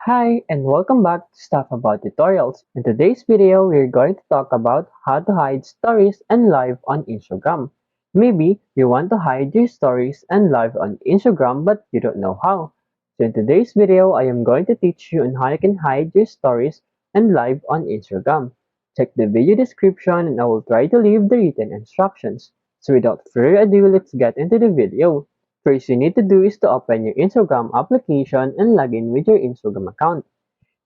Hi and welcome back to Stuff About Tutorials. In today's video, we're going to talk about how to hide stories and live on Instagram. Maybe you want to hide your stories and live on Instagram but you don't know how. So in today's video, I am going to teach you on how you can hide your stories and live on Instagram. Check the video description and I will try to leave the written instructions. So without further ado, let's get into the video. First you need to do is to open your Instagram application and log in with your Instagram account.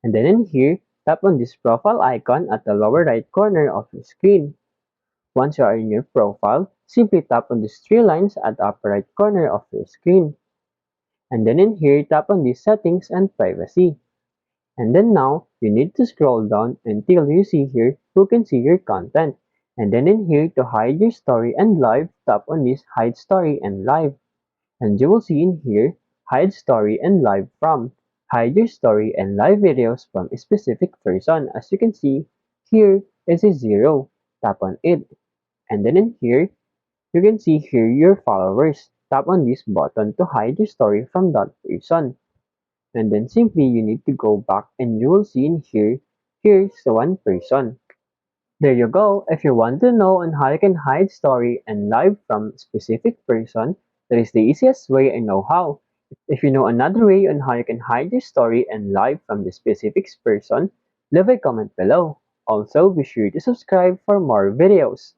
And then in here, tap on this profile icon at the lower right corner of your screen. Once you are in your profile, simply tap on these three lines at the upper right corner of your screen. And then in here, tap on these settings and privacy. And then now, you need to scroll down until you see here who can see your content. And then in here, to hide your story and live, tap on this hide story and live. And you will see in here, hide story and live from. Hide your story and live videos from a specific person. As you can see, here is a 0. Tap on it. And then in here, you can see here your followers. Tap on this button to hide your story from that person. And then simply you need to go back and you will see in here, here's the one person. There you go. If you want to know on how you can hide story and live from specific person, that is the easiest way I know how. If you know another way on how you can hide your story and live from the specific person, leave a comment below. Also, be sure to subscribe for more videos.